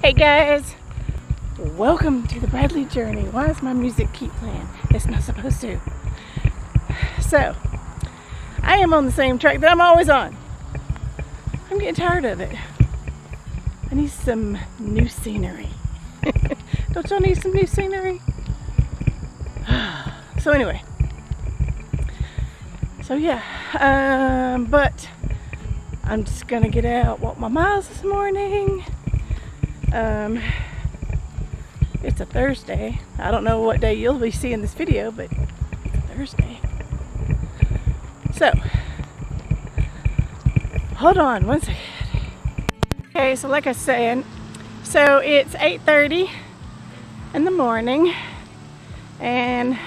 Hey guys, welcome to the Bradley journey. Why does my music keep playing? It's not supposed to. So, I am on the same track that I'm always on. I'm getting tired of it. I need some new scenery. Don't y'all need some new scenery? So anyway. So yeah, but I'm just gonna get out, walk my miles this morning. It's a Thursday. I don't know what day you'll be seeing this video, but it's a Thursday. So, hold on one second. Okay, so like I said, so it's 8:30 in the morning, and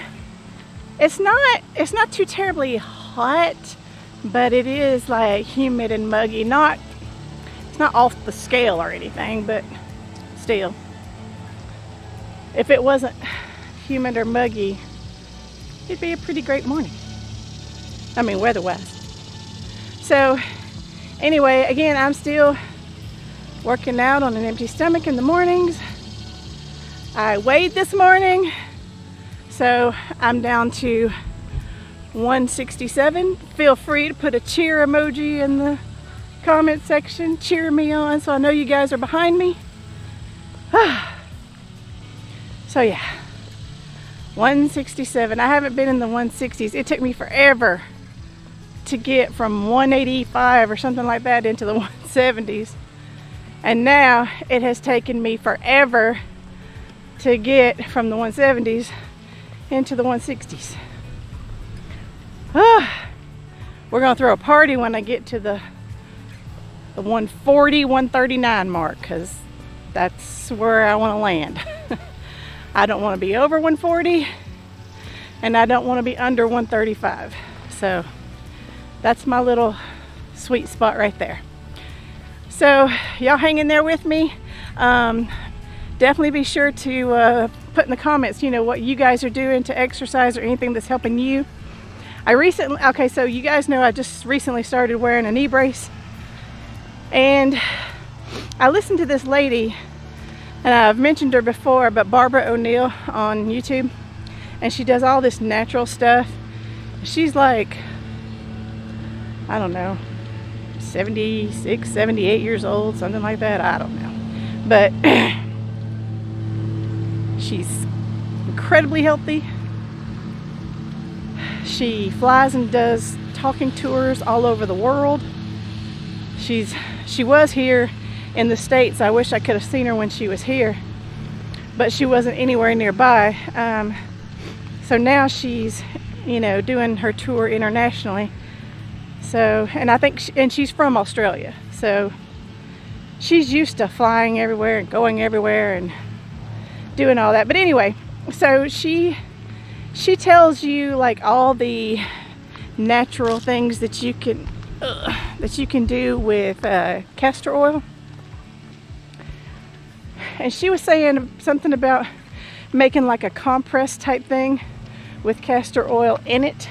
it's not too terribly hot, but it is like humid and muggy. It's not off the scale or anything, but still, if it wasn't humid or muggy, it'd be a pretty great morning. I mean, weather-wise. So anyway, again, I'm still working out on an empty stomach in the mornings. I weighed this morning, so I'm down to 167. Feel free to put a cheer emoji in the comment section. Cheer me on so I know you guys are behind me. So yeah, 167. I haven't been in the 160s. It took me forever to get from 185 or something like that into the 170s. And now it has taken me forever to get from the 170s into the 160s. We're gonna throw a party when I get to the 140, 139 mark, because that's where I want to land. I don't want to be over 140, and I don't want to be under 135. So that's my little sweet spot right there. So y'all hang in there with me. Definitely be sure to put in the comments, what you guys are doing to exercise or anything that's helping you. Okay, so you guys know I just recently started wearing a knee brace, and I listened to this lady, and I've mentioned her before, but Barbara O'Neill on YouTube, and she does all this natural stuff. She's like, I don't know, 76, 78 years old, something like that. I don't know. But she's incredibly healthy. She flies and does talking tours all over the world. She was here in the States. I wish I could have seen her when she was here, but she wasn't anywhere nearby. So now she's, doing her tour internationally. So, and I think, and she's from Australia, so she's used to flying everywhere and going everywhere and doing all that. But anyway, so she tells you like all the natural things that you can do with castor oil. And she was saying something about making like a compress type thing with castor oil in it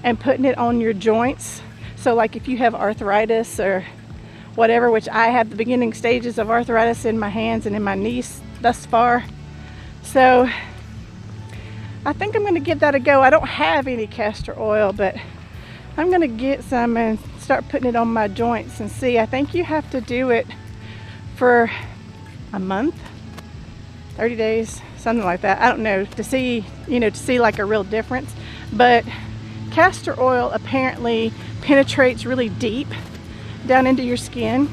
and putting it on your joints. So like if you have arthritis or whatever, which I have the beginning stages of arthritis in my hands and in my knees thus far. So I think I'm going to give that a go. I don't have any castor oil, but I'm going to get some and start putting it on my joints and see. I think you have to do it for a month, 30 days, something like that. I don't know, to see like a real difference. But castor oil apparently penetrates really deep down into your skin.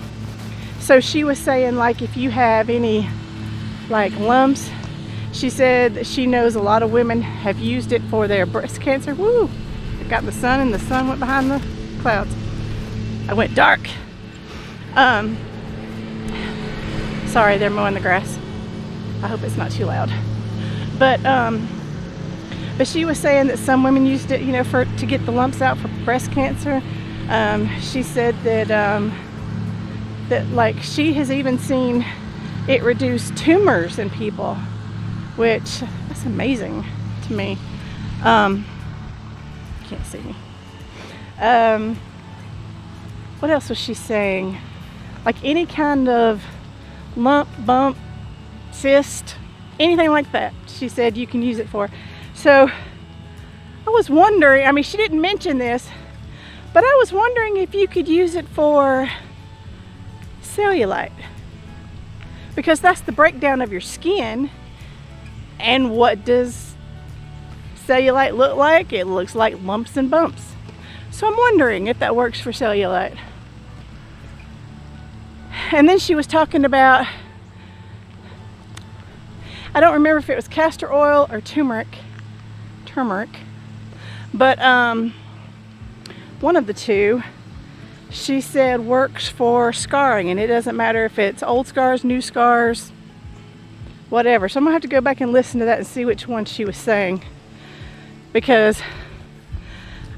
So she was saying like if you have any like lumps, she said that she knows a lot of women have used it for their breast cancer. Woo! It got the sun and the sun went behind the clouds. I went dark. Sorry, they're mowing the grass. I hope it's not too loud. But she was saying that some women used it, to get the lumps out for breast cancer. She said that like she has even seen it reduce tumors in people, which that's amazing to me. Can't see me. What else was she saying? Like any kind of lump, bump, cyst, anything like that, she said you can use it for. So I was wondering, I mean, she didn't mention this, but I was wondering if you could use it for cellulite, because that's the breakdown of your skin. And what does cellulite look like? It looks like lumps and bumps. So I'm wondering if that works for cellulite. And then she was talking about, I don't remember if it was castor oil or turmeric, but one of the two, she said works for scarring, and it doesn't matter if it's old scars, new scars, whatever. So I'm gonna have to go back and listen to that and see which one she was saying, because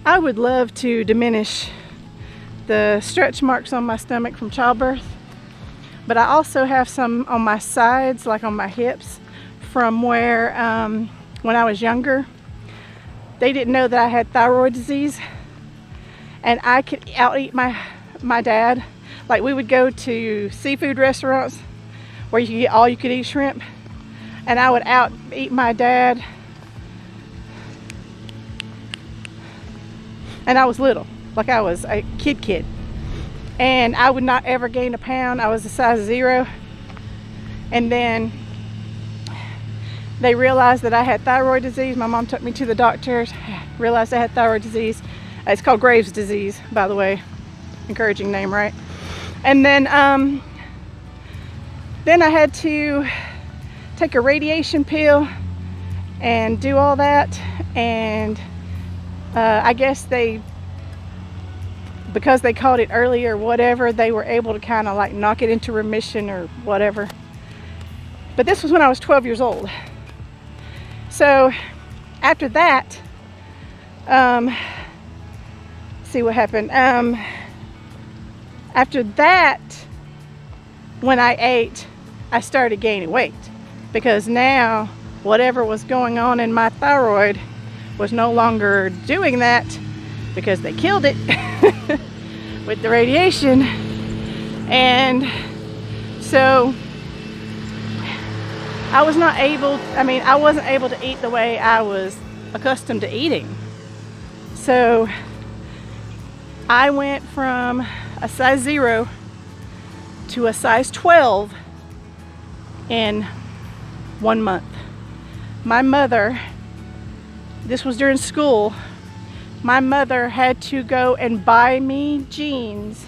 I would love to diminish the stretch marks on my stomach from childbirth, but I also have some on my sides, like on my hips, from where when I was younger, they didn't know that I had thyroid disease, and I could out-eat my dad. Like, we would go to seafood restaurants where you could get all you could eat shrimp, and I would out-eat my dad. And I was little, like I was a kid. And I would not ever gain a pound. I was a size 0. And then they realized that I had thyroid disease. My mom took me to the doctors, realized I had thyroid disease. It's called Graves' disease, by the way. Encouraging name, right? And then I had to take a radiation pill and do all that. And I guess because they caught it early or whatever, they were able to kind of like knock it into remission or whatever. But this was when I was 12 years old. So after that, see what happened. After that, when I ate, I started gaining weight, because now whatever was going on in my thyroid was no longer doing that, because they killed it with the radiation. And so I wasn't able to eat the way I was accustomed to eating. So I went from a size 0 to a size 12 in 1 month. My mother, this was during school, my mother had to go and buy me jeans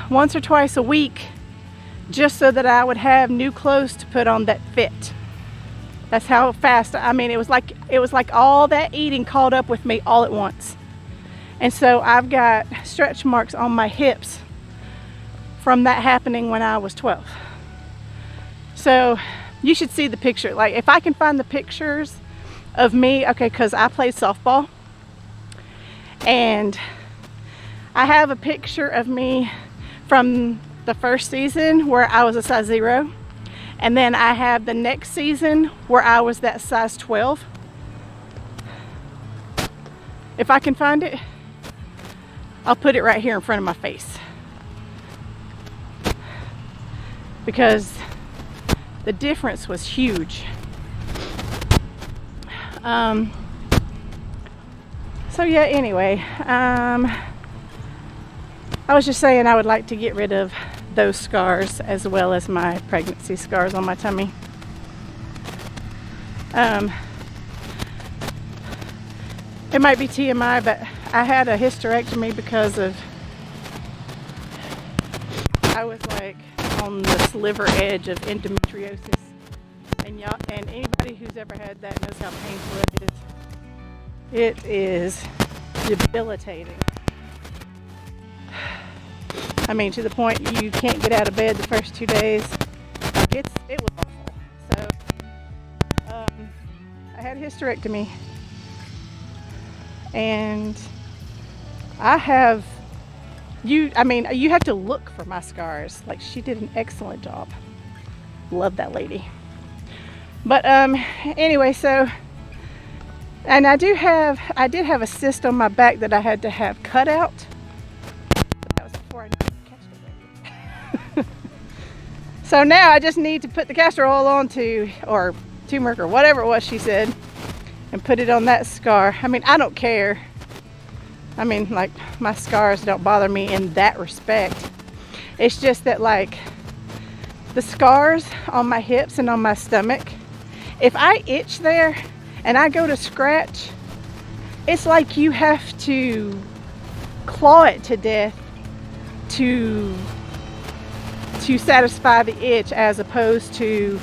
once or twice a week just so that I would have new clothes to put on that fit. That's how fast, it was like all that eating caught up with me all at once. And so I've got stretch marks on my hips from that happening when I was 12. So you should see the picture. Like, if I can find the pictures of me, okay, because I played softball, and I have a picture of me from the first season where I was a size 0, and then I have the next season where I was that size 12. If I can find it, I'll put it right here in front of my face, because the difference was huge. So yeah, anyway, I was just saying I would like to get rid of those scars as well as my pregnancy scars on my tummy. It might be TMI, but I had a hysterectomy because I was like on the sliver edge of endometriosis, and anybody who's ever had that knows how painful it is. It is debilitating. To the point you can't get out of bed the first 2 days. It was awful. So I had a hysterectomy, and you have to look for my scars. Like, she did an excellent job. Love that lady. But anyway, so, and I did have a cyst on my back that I had to have cut out. That was before I catch the baby. So now I just need to put the castor oil on or turmeric or whatever it was she said, and put it on that scar. I mean, I don't care. I mean, like, my scars don't bother me in that respect. It's just that, like, the scars on my hips and on my stomach, if I itch there and I go to scratch, it's like you have to claw it to death to satisfy the itch, as opposed to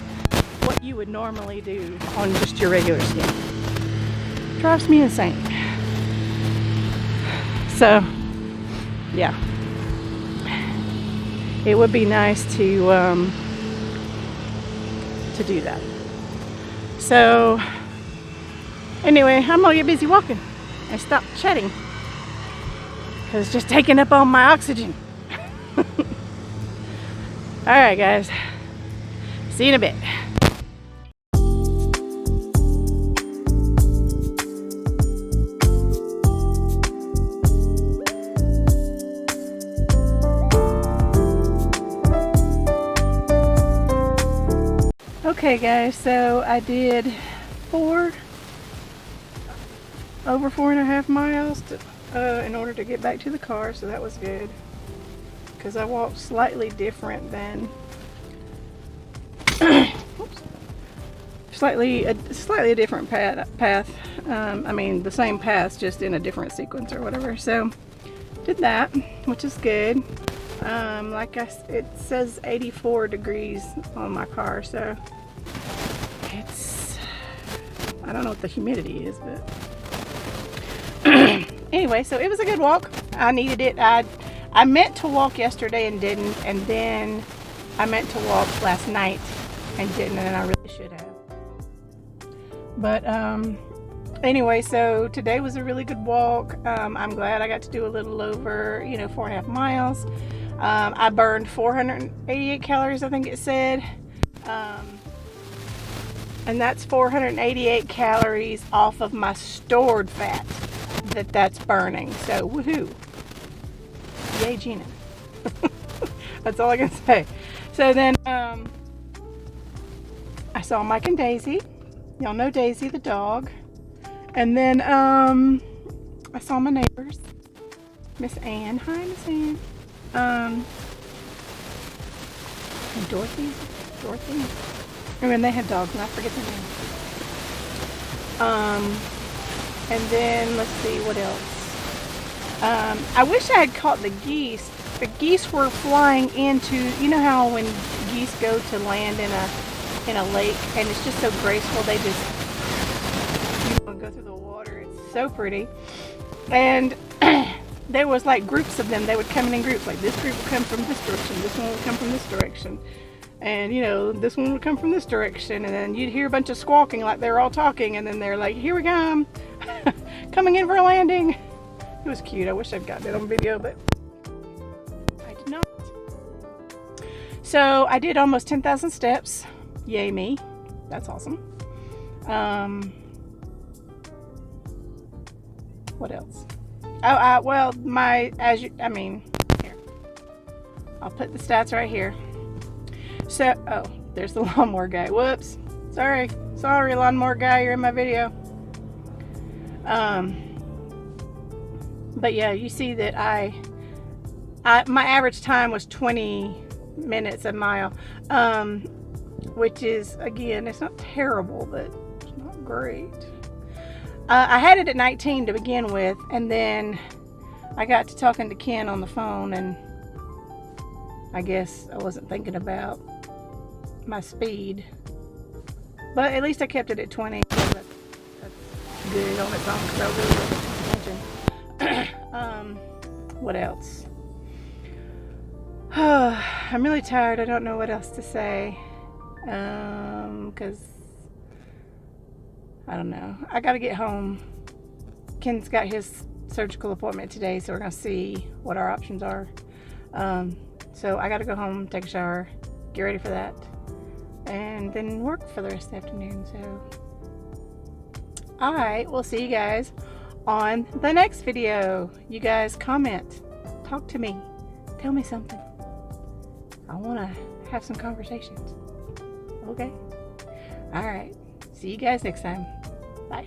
what you would normally do on just your regular skin. Drives me insane. So yeah, it would be nice to do that. So anyway, I'm gonna get busy walking and stop chatting, because it's just taking up all my oxygen. All right, guys, see you in a bit. Okay guys, so I did over 4.5 miles in order to get back to the car, so that was good, because I walked slightly different than slightly a different path. I mean, the same path, just in a different sequence or whatever. So did that, which is good. Like it says 84 degrees on my car, so it's, I don't know what the humidity is, but anyway, so it was a good walk. I needed it. I meant to walk yesterday and didn't, and then I meant to walk last night and didn't, and I really should have. But anyway, so today was a really good walk. I'm glad I got to do a little over, 4.5 miles. I burned 488 calories, I think it said. And that's 488 calories off of my stored fat that's burning. So woohoo. Yay, Gina. That's all I can say. So then I saw Mike and Daisy. Y'all know Daisy the dog. And then I saw my neighbors. Miss Ann. Hi, Miss Ann. And Dorothy. I mean, they had dogs, and I forget their name. And then let's see what else. I wish I had caught the geese. The geese were flying into, you know how when geese go to land in a lake, and it's just so graceful, they just go through the water. It's so pretty. And there was like groups of them. They would come in groups. Like, this group would come from this direction, this one would come from this direction, and this one would come from this direction, and then you'd hear a bunch of squawking like they're all talking, and then they're like, here we come. Coming in for a landing. It was cute. I wish I'd gotten it on video, but I did not. So I did almost 10,000 steps. Yay me. That's awesome. What else? Oh, well, here. I'll put the stats right here. So, oh, there's the lawnmower guy. Whoops. Sorry, lawnmower guy, you're in my video. But yeah, you see that my average time was 20 minutes a mile, which is, again, it's not terrible, but it's not great. I had it at 19 to begin with, and then I got to talking to Ken on the phone, and I guess I wasn't thinking about my speed, but at least I kept it at 20. So that's good on its own, because I really wasn't paying attention. What else? I'm really tired. I don't know what else to say, because I don't know. I gotta get home. Ken's got his surgical appointment today, so we're gonna see what our options are. So I gotta go home, take a shower, get ready for that, and then work for the rest of the afternoon. So I will see you guys on the next video. You guys comment, talk to me, tell me something. I want to have some conversations. Okay? All right. See you guys next time. Bye.